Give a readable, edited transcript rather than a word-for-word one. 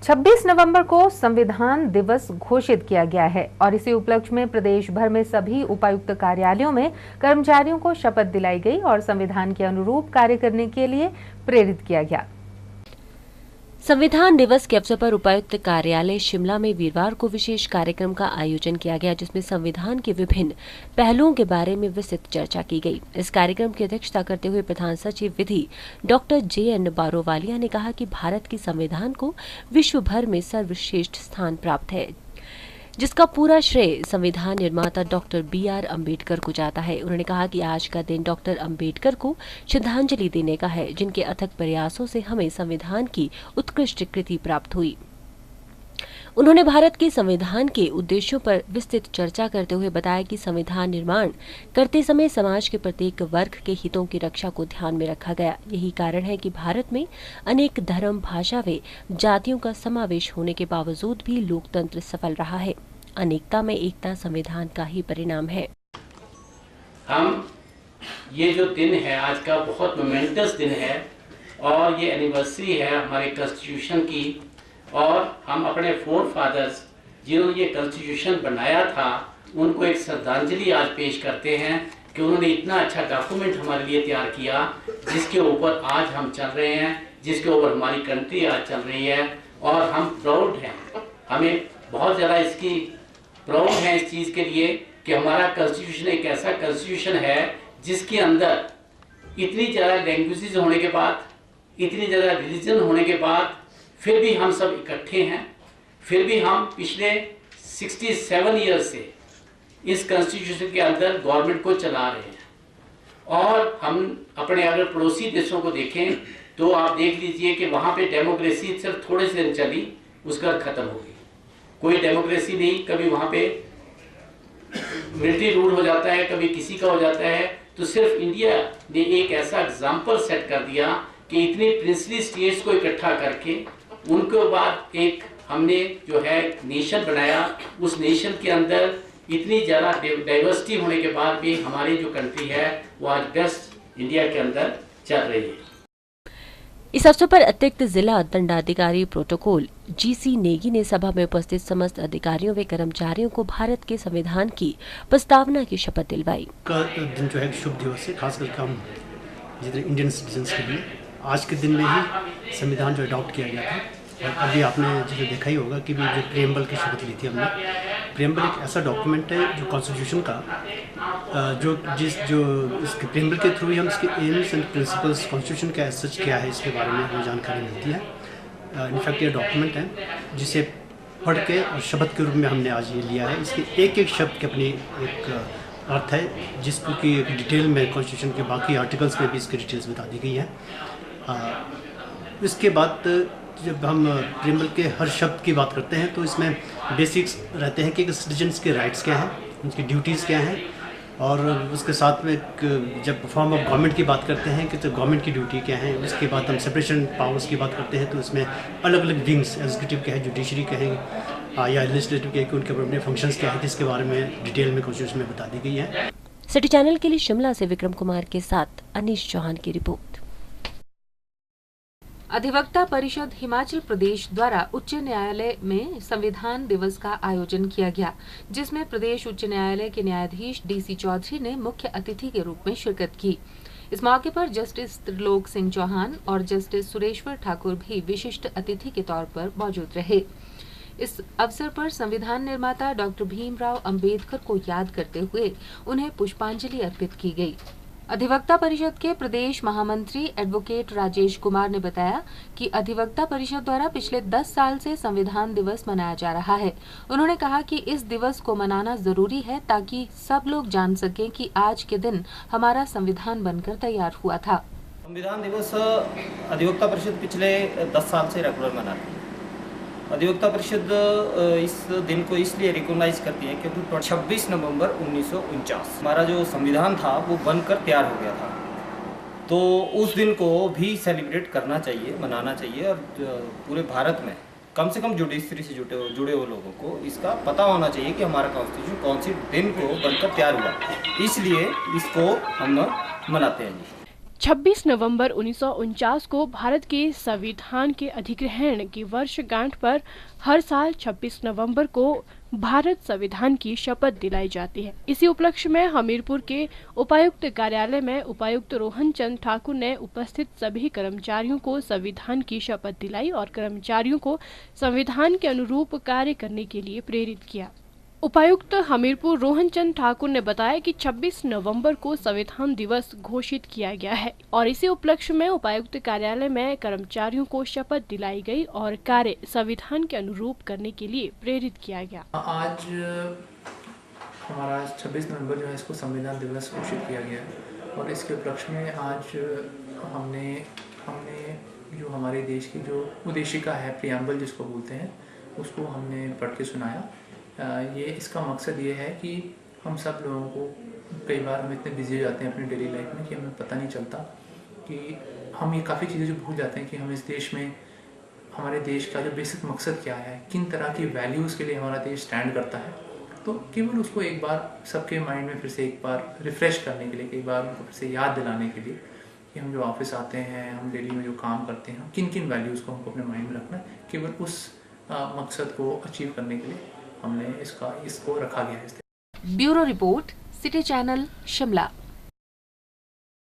26 नवंबर को संविधान दिवस घोषित किया गया है और इसी उपलक्ष्य में प्रदेश भर में सभी उपायुक्त कार्यालयों में कर्मचारियों को शपथ दिलाई गई और संविधान के अनुरूप कार्य करने के लिए प्रेरित किया गया। संविधान दिवस के अवसर पर उपायुक्त कार्यालय शिमला में वीरवार को विशेष कार्यक्रम का आयोजन किया गया, जिसमें संविधान के विभिन्न पहलुओं के बारे में विस्तृत चर्चा की गई। इस कार्यक्रम की अध्यक्षता करते हुए प्रधान सचिव विधि डॉक्टर JN बारोवालिया ने कहा कि भारत की संविधान को विश्व भर में सर्वश्रेष्ठ स्थान प्राप्त है, जिसका पूरा श्रेय संविधान निर्माता डॉक्टर BR अम्बेडकर को जाता है। उन्होंने कहा कि आज का दिन डॉक्टर अम्बेडकर को श्रद्धांजलि देने का है, जिनके अथक प्रयासों से हमें संविधान की उत्कृष्ट कृति प्राप्त हुई। उन्होंने भारत के संविधान के उद्देश्यों पर विस्तृत चर्चा करते हुए बताया कि संविधान निर्माण करते समय समाज के प्रत्येक वर्ग के हितों की रक्षा को ध्यान में रखा गया। यही कारण है कि भारत में अनेक धर्म, भाषा व जातियों का समावेश होने के बावजूद भी लोकतंत्र सफल रहा है। अनेकता में एकता संविधान का ही परिणाम है। हम ये जो दिन है आज का बहुत मोमेंटस दिन है और ये एनिवर्सरी है हमारे कॉन्स्टिट्यूशन की, और हम अपने फोर फादर्स जिन्होंने ये कॉन्स्टिट्यूशन बनाया था उनको एक श्रद्धांजलि आज पेश करते हैं कि उन्होंने इतना अच्छा डॉक्यूमेंट हमारे लिए तैयार किया जिसके ऊपर आज हम चल रहे हैं, जिसके ऊपर हमारी कंट्री आज चल रही है। और हम प्राउड हैं, हमें बहुत ज़्यादा इसकी प्राउड है इस चीज़ के लिए कि हमारा कॉन्स्टिट्यूशन एक ऐसा कॉन्स्टिट्यूशन है जिसके अंदर इतनी ज़्यादा लैंग्वेजेस होने के बाद, इतनी ज़्यादा रिलीजन होने के बाद फिर भी हम सब इकट्ठे हैं। फिर भी हम पिछले 67 ईयर्स से इस कॉन्स्टिट्यूशन के अंदर गवर्नमेंट को चला रहे हैं। और हम अपने अगर पड़ोसी देशों को देखें तो आप देख लीजिए कि वहाँ पे डेमोक्रेसी सिर्फ थोड़े से दिन चली, उसका खत्म हो गई, कोई डेमोक्रेसी नहीं। कभी वहाँ पे मिलिट्री रूल हो जाता है, कभी किसी का हो जाता है। तो सिर्फ इंडिया ने एक ऐसा एग्जाम्पल सेट कर दिया कि इतनी प्रिंसली स्टेट्स को इकट्ठा करके उनके बाद एक हमने जो है नेशन बनाया। उस नेशन के अंदर इतनी ज़्यादा डाइवर्सिटी होने के बाद भी हमारी जो कंट्री है वो आज बेस्ट इंडिया के अंदर चल रही है। इस अवसर पर अतिरिक्त जिला दंडाधिकारी प्रोटोकॉल GC नेगी ने सभा में उपस्थित समस्त अधिकारियों व कर्मचारियों को भारत के संविधान की प्रस्तावना की शपथ दिलवाई। का दिन जो है शुभ दिवस है, खास करके हम जितने इंडियन सिटीजन्स के लिए आज के दिन में ही संविधान जो अडॉप्ट किया गया था। और अभी आपने जो देखा ही होगा कि भी जो प्रियम्बल की शपथ ली थी हमने। प्रियम्बल एक ऐसा डॉक्यूमेंट है जो कॉन्स्टिट्यूशन का जो इसके प्रियम्बल के थ्रू ही हम इसके एम्स एंड प्रिंसिपल्स कॉन्स्टिट्यूशन का सच क्या है इसके बारे में हमें जानकारी मिलती है। इनफैक्ट ये डॉक्यूमेंट है जिसे पढ़ के और शपथ के रूप में हमने आज ये लिया है। इसके एक एक शब्द की अपनी एक अर्थ है, जिसको कि डिटेल में कॉन्स्टिट्यूशन के बाकी आर्टिकल्स में भी इसकी डिटेल्स बता दी गई है। इसके बाद जब हम प्रियम्बल के हर शब्द की बात करते हैं तो इसमें बेसिक्स रहते हैं कि सिटीजन्स के राइट्स क्या हैं, उनकी ड्यूटीज़ क्या हैं, और उसके साथ में जब फॉर्म ऑफ गवर्नमेंट की बात करते हैं कि तो गवर्नमेंट की ड्यूटी क्या है। उसके बाद हम सेपरेशन पावर्स की बात करते हैं तो इसमें अलग अलग विंग्स, एग्जीक्यूटिव के हैं, जुडिशरी के हैं या लेजिस्लेटिव के हैं कि उनके अपने फंक्शंस क्या है, जिसके बारे में डिटेल में कॉन्स्टिट्यूशन में बता दी गई है। सिटी चैनल के लिए शिमला से विक्रम कुमार के साथ अनीश चौहान की रिपोर्ट। अधिवक्ता परिषद हिमाचल प्रदेश द्वारा उच्च न्यायालय में संविधान दिवस का आयोजन किया गया, जिसमें प्रदेश उच्च न्यायालय के न्यायाधीश DC चौधरी ने मुख्य अतिथि के रूप में शिरकत की। इस मौके पर जस्टिस त्रिलोक सिंह चौहान और जस्टिस सुरेश्वर ठाकुर भी विशिष्ट अतिथि के तौर पर मौजूद रहे। इस अवसर पर संविधान निर्माता डॉक्टर भीमराव अंबेडकर को याद करते हुए उन्हें पुष्पांजलि अर्पित की गई। अधिवक्ता परिषद के प्रदेश महामंत्री एडवोकेट राजेश कुमार ने बताया कि अधिवक्ता परिषद द्वारा पिछले 10 साल से संविधान दिवस मनाया जा रहा है। उन्होंने कहा कि इस दिवस को मनाना जरूरी है ताकि सब लोग जान सकें कि आज के दिन हमारा संविधान बनकर तैयार हुआ था। संविधान दिवस अधिवक्ता परिषद पिछले 10 साल से रेगुलर मना रही है। अधिवक्ता परिषद इस दिन को इसलिए रिकॉग्नाइज करती है क्योंकि 26 नवंबर 1949 हमारा जो संविधान था वो बनकर तैयार हो गया था। तो उस दिन को भी सेलिब्रेट करना चाहिए, मनाना चाहिए, और पूरे भारत में कम से कम जुडिशरी से जुड़े हुए लोगों को इसका पता होना चाहिए कि हमारा कॉन्स्टिट्यूशन कौन सी दिन को बनकर तैयार हुआ, इसलिए इसको हम मनाते हैं। 26 नवंबर 1949 को भारत के संविधान के अधिग्रहण की वर्षगांठ पर हर साल 26 नवंबर को भारत संविधान की शपथ दिलाई जाती है। इसी उपलक्ष्य में हमीरपुर के उपायुक्त कार्यालय में उपायुक्त रोहन चंद ठाकुर ने उपस्थित सभी कर्मचारियों को संविधान की शपथ दिलाई और कर्मचारियों को संविधान के अनुरूप कार्य करने के लिए प्रेरित किया। उपायुक्त हमीरपुर रोहन चंद ठाकुर ने बताया कि 26 नवंबर को संविधान दिवस घोषित किया गया है और इसी उपलक्ष्य में उपायुक्त कार्यालय में कर्मचारियों को शपथ दिलाई गई और कार्य संविधान के अनुरूप करने के लिए प्रेरित किया गया। आज हमारा 26 नवंबर जो है इसको संविधान दिवस घोषित किया गया है और इसके उपलक्ष्य में आज हमने जो हमारे देश की जो उद्देशिका है, प्रियम्बल जिसको बोलते हैं, उसको हमने पढ़ के सुनाया। ये इसका मकसद ये है कि हम सब लोगों को, कई बार हम इतने बिजी हो जाते हैं अपनी डेली लाइफ में कि हमें पता नहीं चलता कि हम ये काफ़ी चीज़ें जो भूल जाते हैं कि हम इस देश में, हमारे देश का जो बेसिक मकसद क्या है, किन तरह की वैल्यूज़ के लिए हमारा देश स्टैंड करता है। तो केवल उसको एक बार सबके माइंड में फिर से एक बार रिफ़्रेश करने के लिए, कई बार उनको फिर से याद दिलाने के लिए कि हम जो ऑफिस आते हैं, हम डेली में जो काम करते हैं, किन किन वैल्यूज़ को हमको अपने माइंड में रखना है, केवल उस मकसद को अचीव करने के लिए हमने इसको रखा गया है। Bureau report, city channel, Shimla.